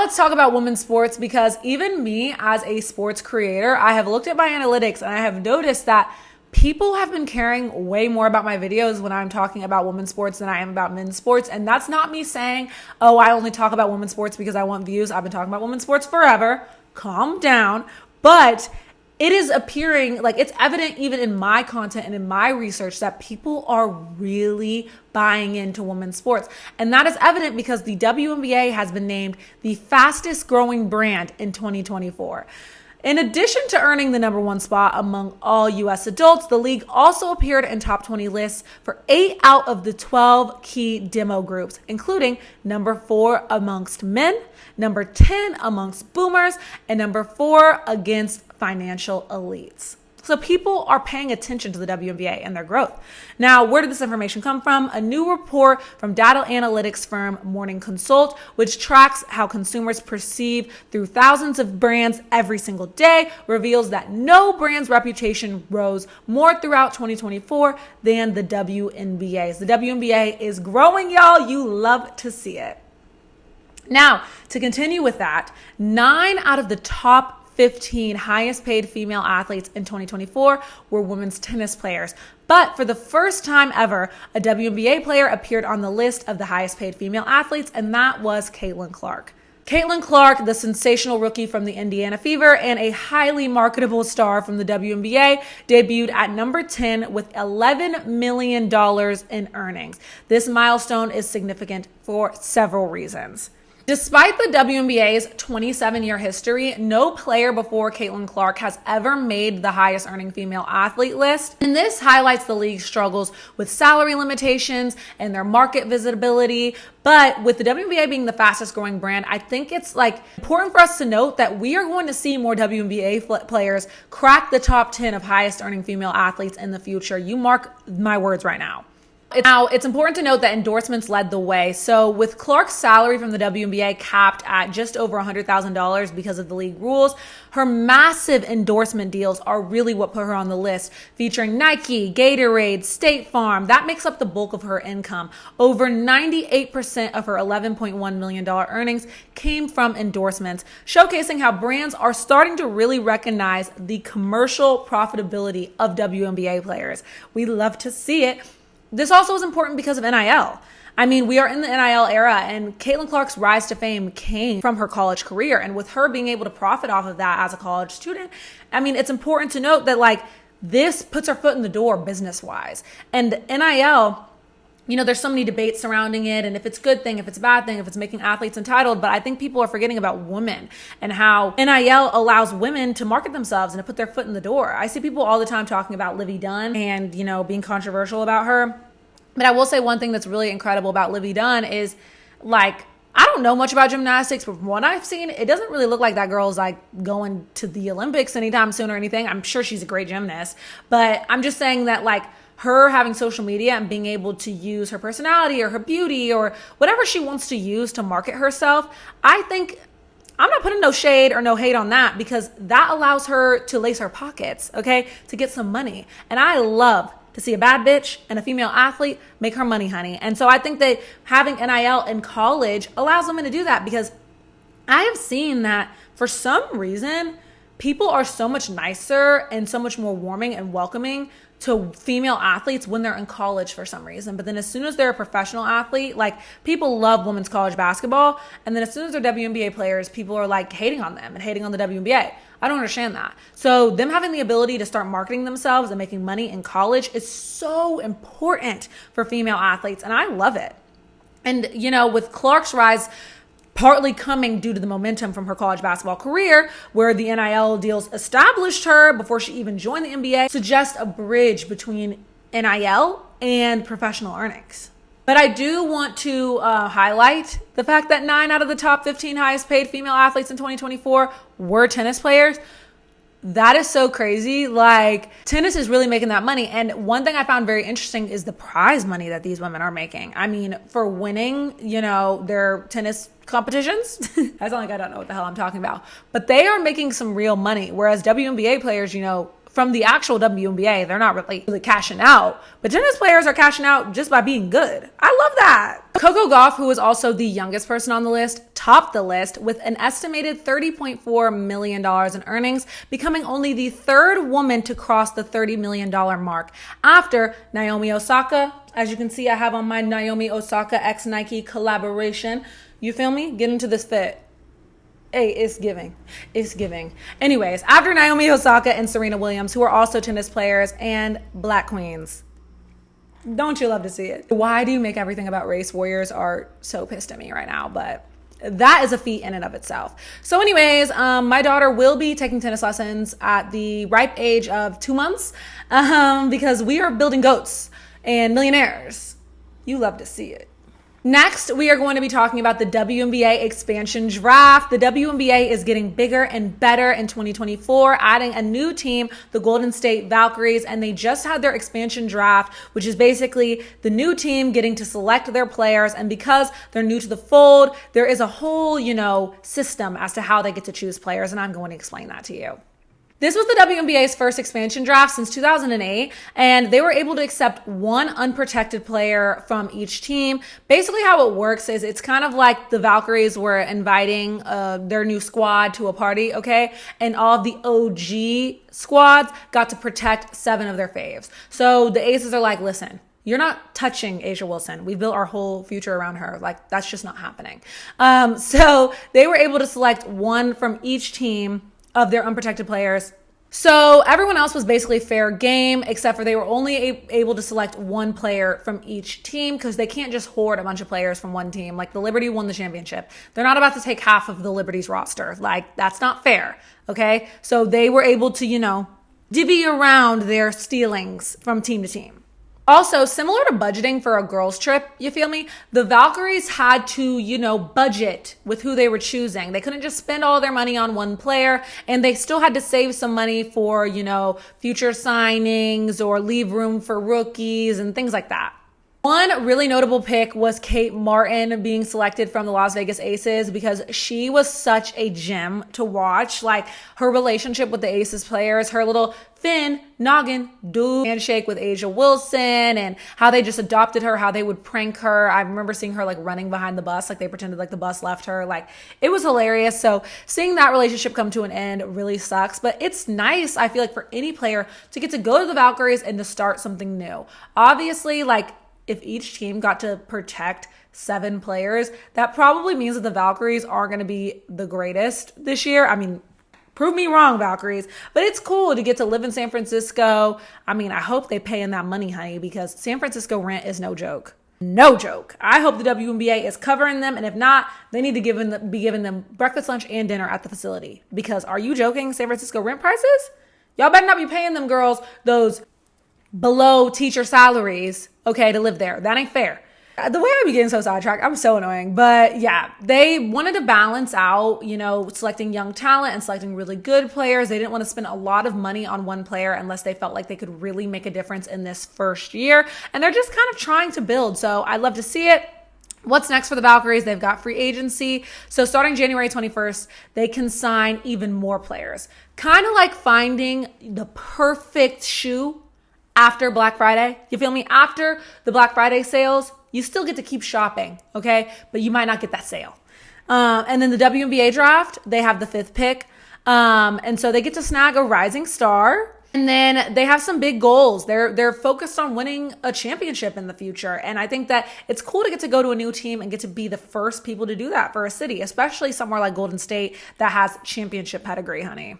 let's talk about women's sports, because even me as a sports creator, I have looked at my analytics and I have noticed that people have been caring way more about my videos when I'm talking about women's sports than I am about men's sports. And that's not me saying, oh, I only talk about women's sports because I want views. I've been talking about women's sports forever. Calm down. But it is appearing, like, it's evident even in my content and in my research that people are really buying into women's sports. And that is evident because the WNBA has been named the fastest growing brand in 2024. In addition to earning the #1 spot among all US adults, the league also appeared in top 20 lists for 8 out of the 12 key demo groups, including #4 amongst men, #10 amongst boomers, and #4 against financial elites. So people are paying attention to the WNBA and their growth. Now, where did this information come from? A new report from data analytics firm Morning Consult, which tracks how consumers perceive through thousands of brands every single day, reveals that no brand's reputation rose more throughout 2024 than the WNBA's. The WNBA is growing, y'all. You love to see it. Now, to continue with that, 9 out of the top 15 highest paid female athletes in 2024 were women's tennis players. But for the first time ever, a WNBA player appeared on the list of the highest paid female athletes, and that was Caitlin Clark. Caitlin Clark, the sensational rookie from the Indiana Fever and a highly marketable star from the WNBA, debuted at #10 with $11 million in earnings. This milestone is significant for several reasons. Despite the WNBA's 27-year history, no player before Caitlin Clark has ever made the highest earning female athlete list. And this highlights the league's struggles with salary limitations and their market visibility. But with the WNBA being the fastest growing brand, I think it's important for us to note that we are going to see more WNBA players crack the top 10 of highest earning female athletes in the future. You mark my words right now. Now, it's important to note that endorsements led the way. So with Clark's salary from the WNBA capped at just over $100,000 because of the league rules, her massive endorsement deals are really what put her on the list, featuring Nike, Gatorade, State Farm. That makes up the bulk of her income. Over 98% of her $11.1 million earnings came from endorsements, showcasing how brands are starting to really recognize the commercial profitability of WNBA players. We love to see it. This also is important because of NIL. I mean, we are in the NIL era, and Caitlin Clark's rise to fame came from her college career. And with her being able to profit off of that as a college student, I mean, it's important to note that this puts her foot in the door business-wise. And NIL, there's so many debates surrounding it, and if it's a good thing, if it's a bad thing, if it's making athletes entitled, but I think people are forgetting about women and how NIL allows women to market themselves and to put their foot in the door. I see people all the time talking about Livy Dunn and, being controversial about her. But I will say one thing that's really incredible about Livy Dunn is, I don't know much about gymnastics, but from what I've seen, it doesn't really look like that girl's going to the Olympics anytime soon or anything. I'm sure she's a great gymnast, but I'm just saying that her having social media and being able to use her personality or her beauty or whatever she wants to use to market herself, I think I'm not putting no shade or no hate on that, because that allows her to lace her pockets, okay, to get some money. And I love to see a bad bitch and a female athlete make her money, honey. And so I think that having NIL in college allows women to do that, because I have seen that for some reason, people are so much nicer and so much more warming and welcoming to female athletes when they're in college for some reason. But then as soon as they're a professional athlete, people love women's college basketball. And then as soon as they're WNBA players, people are hating on them and hating on the WNBA. I don't understand that. So them having the ability to start marketing themselves and making money in college is so important for female athletes. And I love it. And, with Clark's rise partly coming due to the momentum from her college basketball career, where the NIL deals established her before she even joined the NBA, suggest a bridge between NIL and professional earnings. But I do want to highlight the fact that 9 out of the top 15 highest paid female athletes in 2024 were tennis players. That is so crazy. Tennis is really making that money. And one thing I found very interesting is the prize money that these women are making. I mean, for winning, their tennis competitions, I sound like I don't know what the hell I'm talking about, but they are making some real money. Whereas WNBA players, from the actual WNBA. They're not really cashing out, but tennis players are cashing out just by being good. I love that. Coco Gauff, who is also the youngest person on the list, topped the list with an estimated $30.4 million in earnings, becoming only the third woman to cross the $30 million mark after Naomi Osaka. As you can see, I have on my Naomi Osaka x Nike collaboration. You feel me? Get into this fit. Hey, it's giving. It's giving. Anyways, after Naomi Osaka and Serena Williams, who are also tennis players and Black queens. Don't you love to see it? Why do you make everything about race? Warriors are so pissed at me right now, but that is a feat in and of itself. So anyways, my daughter will be taking tennis lessons at the ripe age of 2 months because we are building goats and millionaires. You love to see it. Next, we are going to be talking about the WNBA expansion draft. The WNBA is getting bigger and better in 2024, adding a new team, the Golden State Valkyries, and they just had their expansion draft, which is basically the new team getting to select their players. And because they're new to the fold, there is a whole, system as to how they get to choose players, and I'm going to explain that to you. This was the WNBA's first expansion draft since 2008, and they were able to accept one unprotected player from each team. Basically how it works is it's kind of like the Valkyries were inviting their new squad to a party, okay? And all of the OG squads got to protect 7 of their faves. So the Aces are like, listen, you're not touching Asia Wilson. We built our whole future around her. Like, that's just not happening. So they were able to select one from each team of their unprotected players. So everyone else was basically fair game, except for they were only able to select one player from each team because they can't just hoard a bunch of players from one team. Like the Liberty won the championship. They're not about to take half of the Liberty's roster. Like, that's not fair, okay? So they were able to, divvy around their stealings from team to team. Also, similar to budgeting for a girls' trip, you feel me? The Valkyries had to, budget with who they were choosing. They couldn't just spend all their money on one player, and they still had to save some money for, future signings or leave room for rookies and things like that. One really notable pick was Kate Martin being selected from the Las Vegas Aces because she was such a gem to watch. Like, her relationship with the Aces players, her little Finn noggin dude handshake with Asia Wilson, and how they just adopted her, how they would prank her. I remember seeing her like running behind the bus, like they pretended like the bus left her. Like, it was hilarious. So seeing that relationship come to an end really sucks, but it's nice, I feel like, for any player to get to go to the Valkyries and to start something new. Obviously, like, if each team got to protect 7 players, that probably means that the Valkyries are going to be the greatest this year. I mean, prove me wrong, Valkyries, but it's cool to get to live in San Francisco. I mean, I hope they pay in that money, honey, because San Francisco rent is no joke. No joke. I hope the WNBA is covering them, and if not, they need to be giving them breakfast, lunch, and dinner at the facility. Because are you joking? San Francisco rent prices? Y'all better not be paying them girls those below teacher salaries, okay, to live there. That ain't fair. The way I be getting so sidetracked, I'm so annoying. But yeah, they wanted to balance out, selecting young talent and selecting really good players. They didn't want to spend a lot of money on one player unless they felt like they could really make a difference in this first year. And they're just kind of trying to build. So I love to see it. What's next for the Valkyries? They've got free agency. So starting January 21st, they can sign even more players. Kind of like finding the perfect shoe after Black Friday. You feel me? After the Black Friday sales, you still get to keep shopping, okay? But you might not get that sale. And then the WNBA draft, they have the 5th pick. And so they get to snag a rising star. And then they have some big goals. They're focused on winning a championship in the future. And I think that it's cool to get to go to a new team and get to be the first people to do that for a city, especially somewhere like Golden State that has championship pedigree, honey.